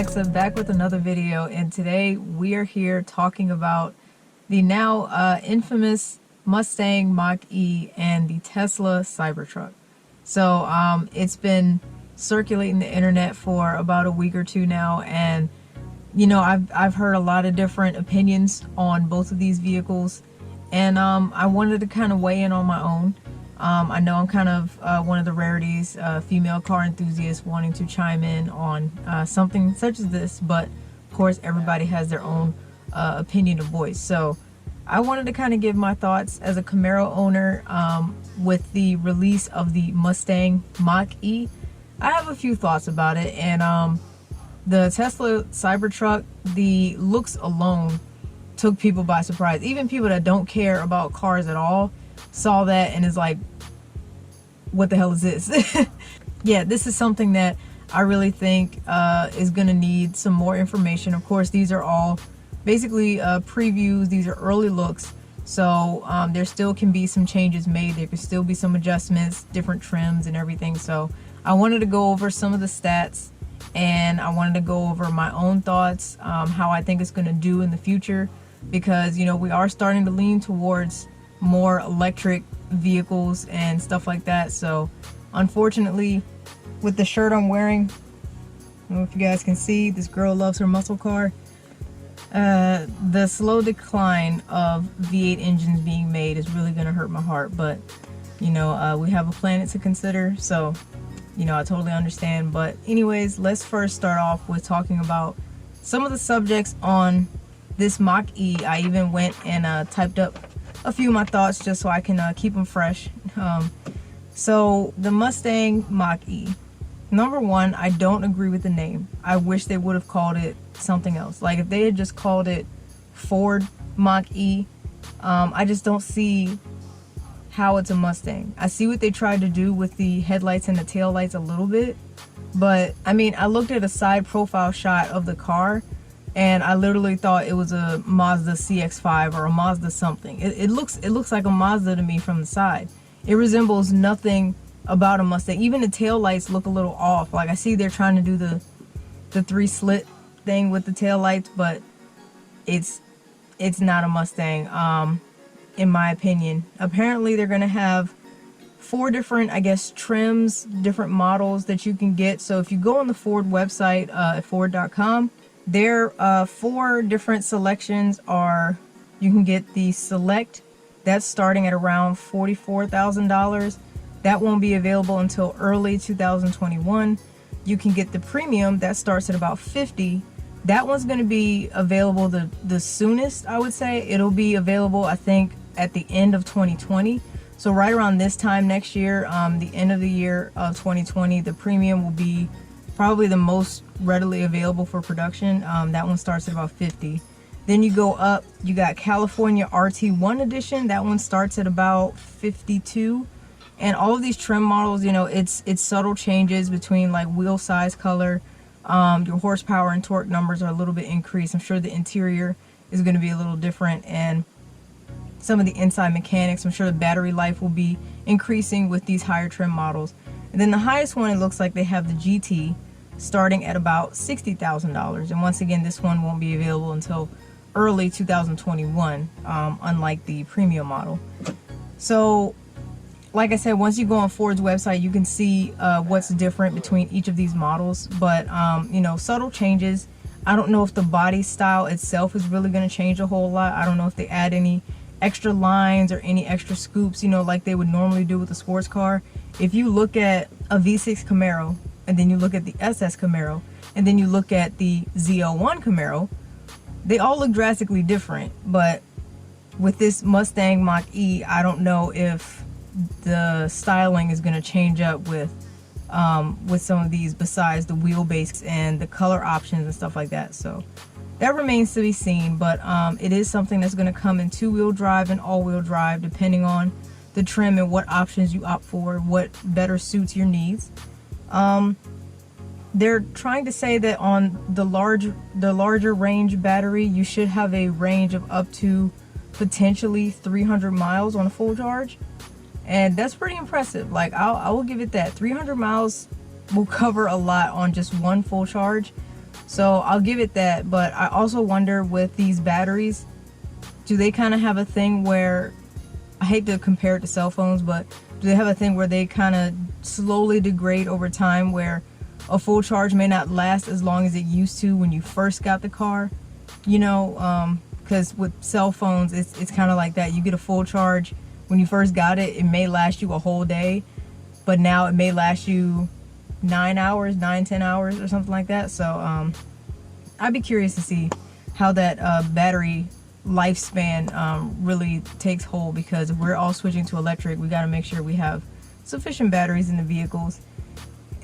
Alexa, back with another video, and today we are here talking about the now infamous Mustang Mach-E and the Tesla Cybertruck. So it's been circulating the internet for about a week or two now, and you know, I've heard a lot of different opinions on both of these vehicles, and I wanted to kind of weigh in on my own. I know I'm kind of one of the rarities, female car enthusiasts wanting to chime in on something such as this, but of course everybody has their own opinion or voice. So I wanted to kind of give my thoughts as a Camaro owner with the release of the Mustang Mach-E. I have a few thoughts about it, and the Tesla Cybertruck, the looks alone took people by surprise. Even people that don't care about cars at all saw that and is like, what the hell is this? Yeah, this is something that I really think is going to need some more information. Of course, these are all basically previews. These are early looks, so there still can be some changes made. There could still be some adjustments, different trims and everything. So I wanted to go over some of the stats, and I wanted to go over my own thoughts, how I think it's going to do in the future, because you know, we are starting to lean towards more electric vehicles and stuff like that. So unfortunately, with the shirt I'm wearing, I don't know if you guys can see, this girl loves her muscle car. The slow decline of V8 engines being made is really going to hurt my heart, but you know, we have a planet to consider, so you know, I totally understand. But anyways, let's first start off with talking about some of the subjects on this Mach-E. I even went and typed up a few of my thoughts just so I can keep them fresh. So the Mustang Mach-E, number one, I don't agree with the name. I wish they would have called it something else. Like if they had just called it Ford Mach-E, I just don't see how it's a Mustang. I see what they tried to do with the headlights and the tail lights a little bit, but I mean, I looked at a side profile shot of the car and I literally thought it was a Mazda CX-5 or a Mazda something. It looks like a Mazda to me from the side. It resembles nothing about a Mustang. Even the tail lights look a little off. Like I see they're trying to do the 3-slit thing with the tail lights, but it's not a Mustang, in my opinion. Apparently they're gonna have 4 different, I guess, trims, different models that you can get. So if you go on the Ford website at Ford.com, their 4 different selections are, you can get the Select, that's starting at around $44,000. That won't be available until early 2021. You can get the Premium, that starts at about $50,000. That one's going to be available the soonest, I would say. It'll be available, I think, at the end of 2020. So right around this time next year, the end of the year of 2020, the Premium will be probably the most readily available for production. That one starts at about $50,000. Then you go up, you got California RT1 edition. That one starts at about $52,000. And all of these trim models, you know, it's subtle changes between like wheel size, color, your horsepower and torque numbers are a little bit increased. I'm sure the interior is going to be a little different, and some of the inside mechanics, I'm sure the battery life will be increasing with these higher trim models. And then the highest one, it looks like they have the GT starting at about $60,000. And once again, this one won't be available until early 2021, unlike the Premium model. So like I said, once you go on Ford's website, you can see what's different between each of these models. But you know, subtle changes. I don't know if the body style itself is really going to change a whole lot. I don't know if they add any extra lines or any extra scoops, you know, like they would normally do with a sports car. If you look at a V6 Camaro, and then you look at the SS Camaro, and then you look at the Z01 Camaro, they all look drastically different. But with this Mustang Mach-E, I don't know if the styling is going to change up with some of these, besides the wheelbase and the color options and stuff like that. So that remains to be seen, but it is something that's going to come in 2-wheel drive and all-wheel drive, depending on the trim and what options you opt for, what better suits your needs. They're trying to say that on the larger range battery, you should have a range of up to potentially 300 miles on a full charge. And that's pretty impressive. Like, I will give it that. 300 miles will cover a lot on just one full charge. So I'll give it that. But I also wonder with these batteries, do they kind of have a thing where, I hate to compare it to cell phones, but do they have a thing where they kind of slowly degrade over time, where a full charge may not last as long as it used to when you first got the car? You know, because with cell phones, it's kind of like that. You get a full charge when you first got it, it may last you a whole day, but now it may last you 9 hours, 10 hours or something like that. So I'd be curious to see how that battery lifespan really takes hold, because if we're all switching to electric, we got to make sure we have sufficient batteries in the vehicles.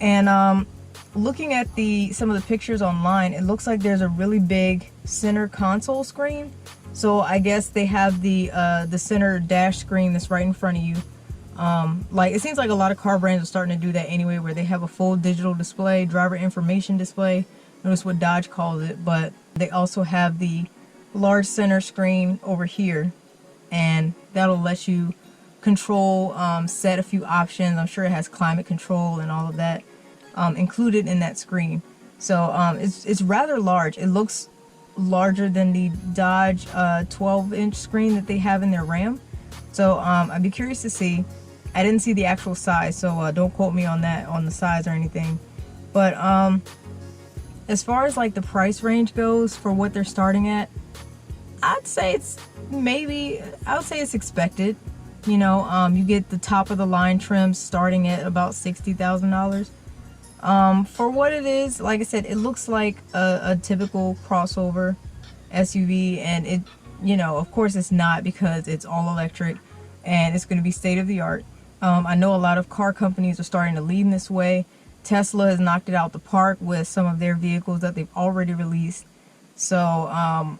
And looking at some of the pictures online, it looks like there's a really big center console screen. So I guess they have the center dash screen that's right in front of you. Like, it seems like a lot of car brands are starting to do that anyway, where they have a full digital display, driver information display. Notice what Dodge calls it, but they also have the large center screen over here, and that'll let you control, set a few options. I'm sure it has climate control and all of that included in that screen. So it's rather large. It looks larger than the Dodge 12-inch screen that they have in their Ram. So I'd be curious to see. I didn't see the actual size, so don't quote me on that, on the size or anything. But as far as like the price range goes for what they're starting at, I'd say it's expected. You know, you get the top of the line trims starting at about $60,000. For what it is, like I said, it looks like a typical crossover SUV, and it, you know, of course it's not, because it's all electric and it's going to be state of the art. I know a lot of car companies are starting to lead in this way. Tesla has knocked it out the park with some of their vehicles that they've already released. So,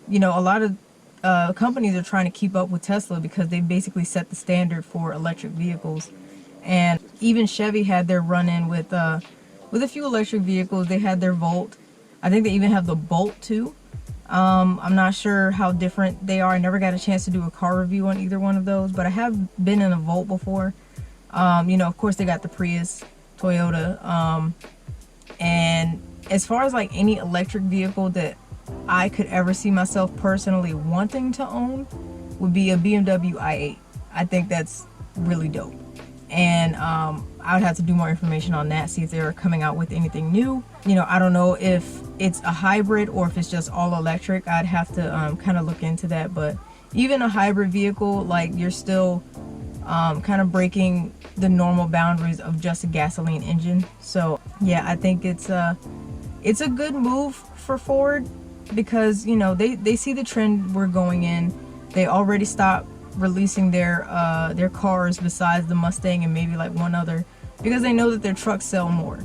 you know, a lot of companies are trying to keep up with Tesla, because they basically set the standard for electric vehicles. And even Chevy had their run-in with a few electric vehicles. They had their Volt. I think they even have the Bolt too. I'm not sure how different they are. I never got a chance to do a car review on either one of those, but I have been in a Volt before. You know, of course they got the Prius, Toyota. And as far as like any electric vehicle that I could ever see myself personally wanting to own would be a BMW i8. I think that's really dope. And I would have to do more information on that, see if they're coming out with anything new. You know, I don't know if it's a hybrid or if it's just all electric. I'd have to kind of look into that. But even a hybrid vehicle, like, you're still kind of breaking the normal boundaries of just a gasoline engine. So yeah, I think it's a good move for Ford, because, you know, they see the trend we're going in. They already stopped releasing their cars besides the Mustang and maybe like one other, because they know that their trucks sell more.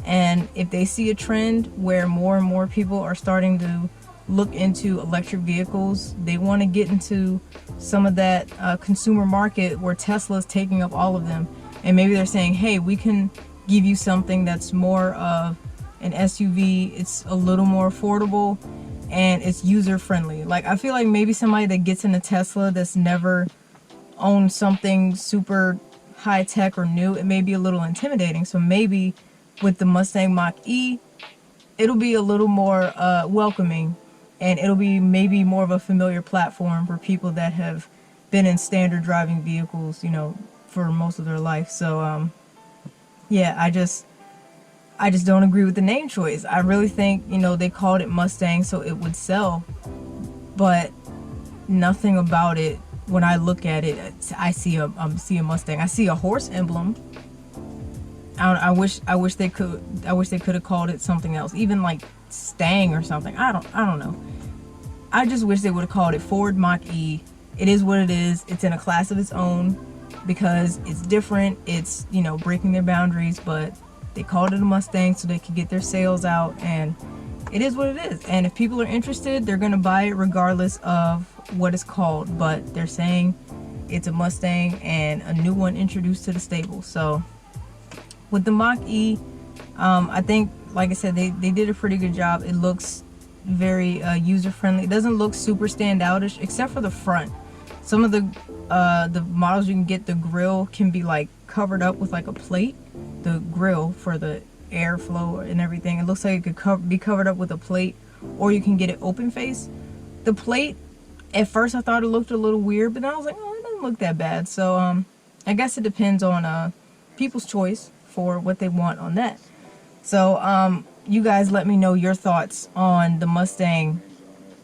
And if they see a trend where more and more people are starting to look into electric vehicles, they want to get into some of that consumer market where Tesla's taking up all of them. And maybe they're saying, hey, we can give you something that's more of an SUV. It's a little more affordable and it's user friendly. Like, I feel like maybe somebody that gets in a Tesla that's never owned something super high tech or new, it may be a little intimidating. So maybe with the Mustang Mach-E, it'll be a little more welcoming, and it'll be maybe more of a familiar platform for people that have been in standard driving vehicles, you know, for most of their life. So yeah, I just don't agree with the name choice. I really think, you know, they called it Mustang so it would sell, but nothing about it, when I look at it, I see a Mustang. I see a horse emblem. I wish they could have called it something else, even like Stang or something. I don't know. I just wish they would have called it Ford Mach-E. It is what it is. It's in a class of its own because it's different. It's, you know, breaking their boundaries, but they called it a Mustang so they could get their sales out, and it is what it is. And if people are interested, they're gonna buy it regardless of what it's called. But they're saying it's a Mustang and a new one introduced to the stable. So with the Mach-E, I think, like I said, they did a pretty good job. It looks very user friendly. It doesn't look super standoutish except for the front. Some of the models you can get, the grill can be like covered up with like a plate, the grill for the airflow and everything. It looks like it could be covered up with a plate, or you can get it open face. The plate, at first I thought it looked a little weird, but then I was like, oh, it doesn't look that bad. So I guess it depends on people's choice for what they want on that. So you guys let me know your thoughts on the Mustang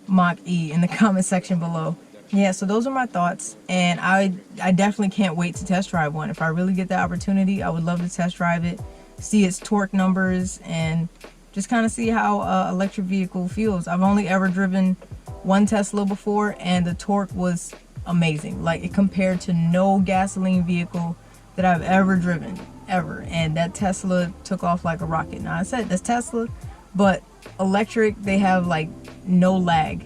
Mach-E in the comment section below. Yeah, so those are my thoughts, and I definitely can't wait to test drive one. If I really get the opportunity, I would love to test drive it, see its torque numbers, and just kind of see how electric vehicle feels. I've only ever driven one Tesla before, and the torque was amazing. Like, it compared to no gasoline vehicle that I've ever driven, ever. And that Tesla took off like a rocket. Now, I said that's Tesla, but electric, they have like no lag.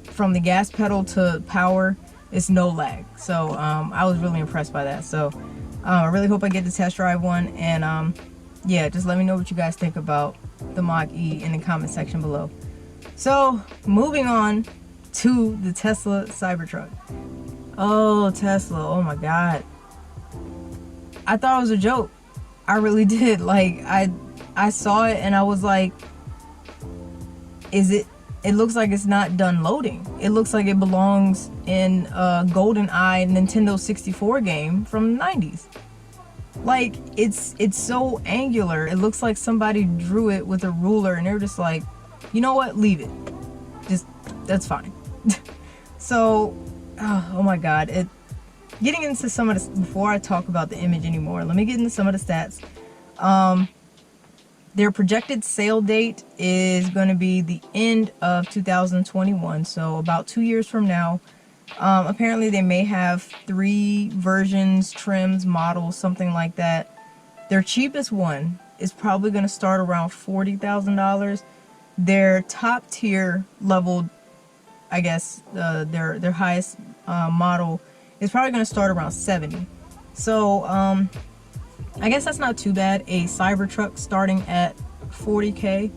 From the gas pedal to power, it's no lag. So I was really impressed by that. So I really hope I get to test drive one. And yeah, just let me know what you guys think about the Mach-E in the comment section below. So moving on to the Tesla Cybertruck. Oh, Tesla, oh my god, I thought it was a joke. I really did. Like, I saw it and I was like, it looks like it's not done loading. It looks like it belongs in a GoldenEye Nintendo 64 game from the 90s. Like, it's so angular. It looks like somebody drew it with a ruler and they're just like, you know what, leave it. Just, that's fine. So, oh my god. Getting into some of the, before I talk about the image anymore, let me get into some of the stats. Their projected sale date is going to be the end of 2021, so about 2 years from now. Apparently they may have 3 versions, trims, models, something like that. Their cheapest one is probably going to start around $40,000. Their top tier level, I guess, their highest model is probably going to start around $70,000. So I guess that's not too bad. A Cybertruck starting at $40K.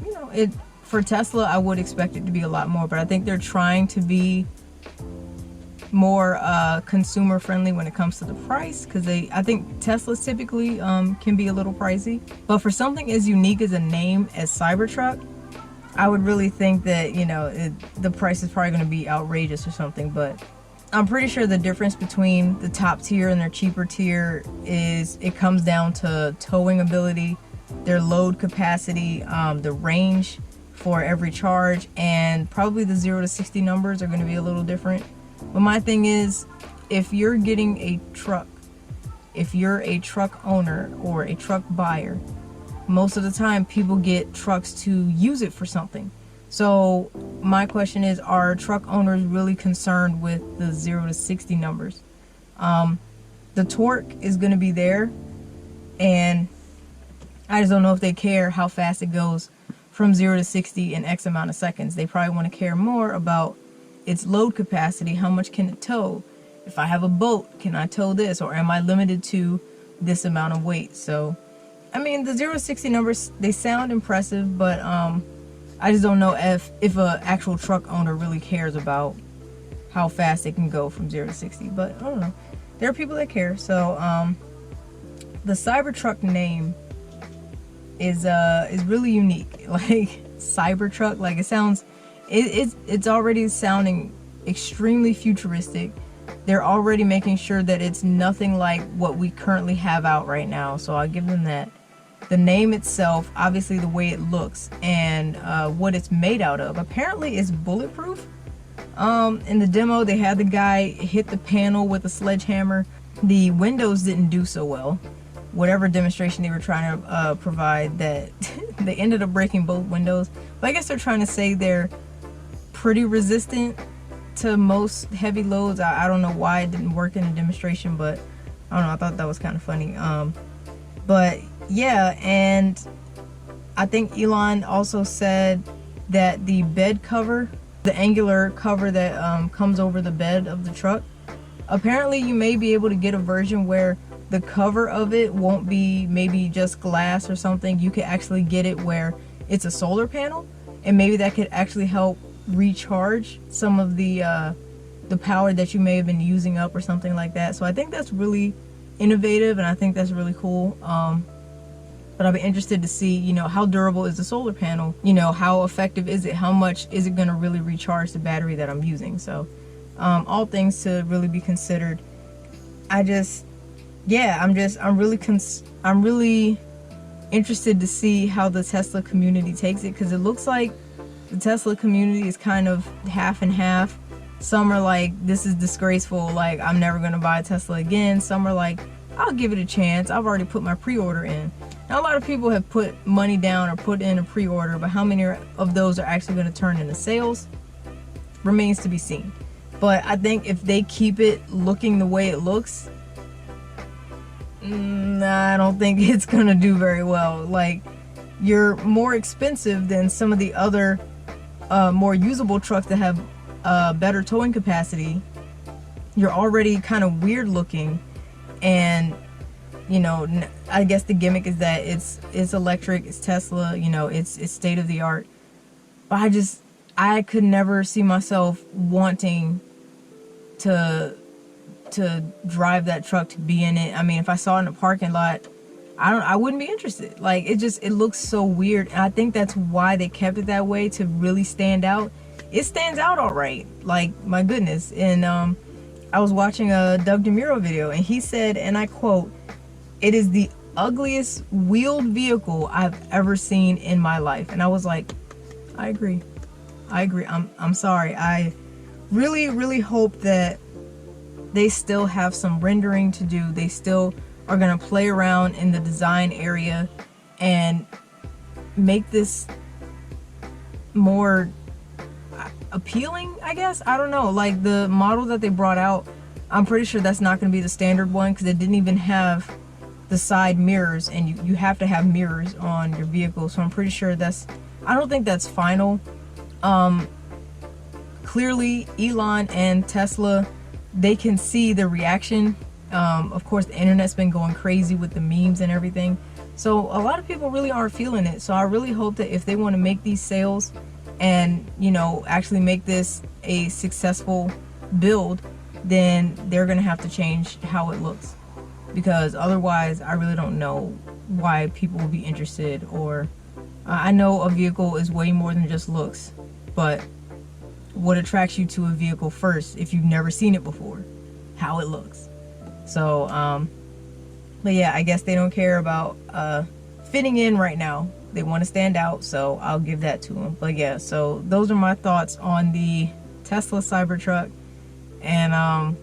You know, for Tesla, I would expect it to be a lot more, but I think they're trying to be more consumer friendly when it comes to the price, because I think Teslas typically can be a little pricey. But for something as unique as a name as Cybertruck, I would really think that, you know, the price is probably going to be outrageous or something. But I'm pretty sure the difference between the top tier and their cheaper tier is it comes down to towing ability, their load capacity, the range for every charge, and probably the 0 to 60 numbers are going to be a little different. But my thing is, if you're getting a truck, if you're a truck owner or a truck buyer, most of the time people get trucks to use it for something. So my question is, are truck owners really concerned with the 0 to 60 numbers? The torque is going to be there, and I just don't know if they care how fast it goes from 0 to 60 in X amount of seconds. They probably want to care more about its load capacity. How much can it tow? If I have a boat, can I tow this, or am I limited to this amount of weight? So, I mean, the 0 to 60 numbers, they sound impressive, but I just don't know if an actual truck owner really cares about how fast it can go from 0 to 60. But I don't know. There are people that care. So the Cybertruck name is really unique. Like, Cybertruck, like, it sounds, it's already sounding extremely futuristic. They're already making sure that it's nothing like what we currently have out right now. So I'll give them that. The name itself, obviously the way it looks, and what it's made out of, apparently it's bulletproof. In the demo, they had the guy hit the panel with a sledgehammer. The windows didn't do so well. Whatever demonstration they were trying to provide, that they ended up breaking both windows. But I guess they're trying to say they're pretty resistant to most heavy loads. I don't know why it didn't work in a demonstration, but I don't know, I thought that was kind of funny. But yeah, and I think Elon also said that the bed cover, the angular cover that comes over the bed of the truck, apparently you may be able to get a version where the cover of it won't be maybe just glass or something. You could actually get it where it's a solar panel, and maybe that could actually help recharge some of the power that you may have been using up or something like that. So I think that's really innovative, and I think that's really cool. But I'll be interested to see, you know, how durable is the solar panel? You know, how effective is it? How much is it going to really recharge the battery that I'm using? So, all things to really be considered. I'm really interested to see how the Tesla community takes it, because it looks like the Tesla community is kind of half and half. Some are like, this is disgraceful, like I'm never going to buy a Tesla again. Some are like, I'll give it a chance, I've already put my pre-order in. Now, a lot of people have put money down or put in a pre-order, but how many of those are actually going to turn into sales remains to be seen. But I think if they keep it looking the way it looks, I don't think it's going to do very well. Like, you're more expensive than some of the other more usable trucks that have better towing capacity. You're already kind of weird looking, and you know, I guess the gimmick is that it's electric, it's Tesla, you know, it's state of the art. But I could never see myself wanting to drive that truck, to be in it. I mean, if I saw it in a parking lot, I wouldn't be interested. Like, it looks so weird, and I think that's why they kept it that way, to really stand out. It stands out all right, like, my goodness. And I was watching a Doug DeMuro video, and he said, and I quote, "It is the ugliest wheeled vehicle I've ever seen in my life." And I was like, I agree. I'm sorry. I really hope that they still have some rendering to do. They still are going to play around in the design area and make this more appealing, I guess. I don't know. Like, the model that they brought out, I'm pretty sure that's not going to be the standard one, because it didn't even have the side mirrors, and you have to have mirrors on your vehicle. So I'm pretty sure I don't think that's final. Clearly Elon and Tesla, they can see the reaction. Of course, the internet's been going crazy with the memes and everything, so a lot of people really aren't feeling it. So I really hope that if they want to make these sales and, you know, actually make this a successful build, then they're gonna have to change how it looks, because otherwise I really don't know why people will be interested. Or I know a vehicle is way more than just looks, but what attracts you to a vehicle first, if you've never seen it before? How it looks. So but yeah, I guess they don't care about fitting in right now. They want to stand out, so I'll give that to them. But yeah, so those are my thoughts on the Tesla Cybertruck. And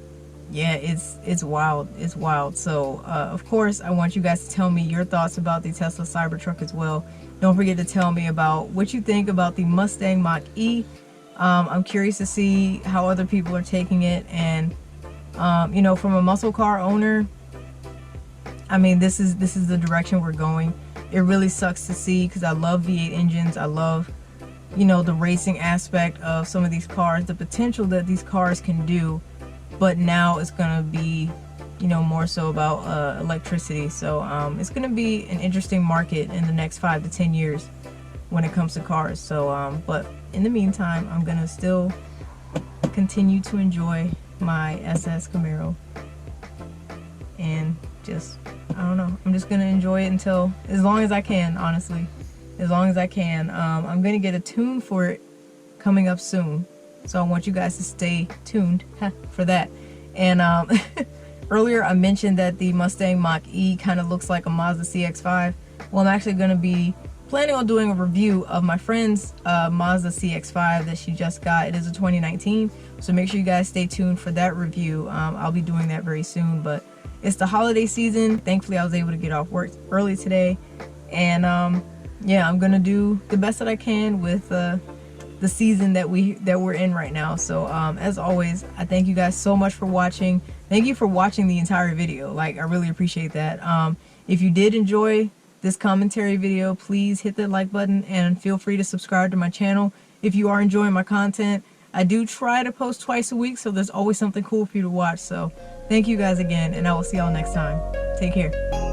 yeah, it's wild. It's wild. So of course, I want you guys to tell me your thoughts about the Tesla Cybertruck as well. Don't forget to tell me about what you think about the Mustang Mach-E. I'm curious to see how other people are taking it. And you know, from a muscle car owner, I mean, this is the direction we're going. It really sucks to see, because I love V8 engines. I love, you know, the racing aspect of some of these cars, the potential that these cars can do. But now it's gonna be, you know, more so about electricity. So it's gonna be an interesting market in the next 5 to 10 years when it comes to cars. So but in the meantime, I'm gonna still continue to enjoy my SS Camaro, and just, I don't know, I'm just gonna enjoy it until, as long as I can, honestly, as long as I can. I'm gonna get a tune for it coming up soon, so I want you guys to stay tuned for that. And earlier I mentioned that the Mustang Mach-E kind of looks like a Mazda CX-5. Well, I'm actually gonna be planning on doing a review of my friend's Mazda CX-5 that she just got. It is a 2019, so make sure you guys stay tuned for that review. I'll be doing that very soon. But it's the holiday season. Thankfully, I was able to get off work early today, and yeah, I'm gonna do the best that I can with the season that we're in right now. So as always, I thank you guys so much for watching. Thank you for watching the entire video. Like, I really appreciate that. If you did enjoy this commentary video, please hit that like button, and feel free to subscribe to my channel if you are enjoying my content. I do try to post twice a week, so there's always something cool for you to watch. So thank you guys again, and I will see y'all next time. Take care.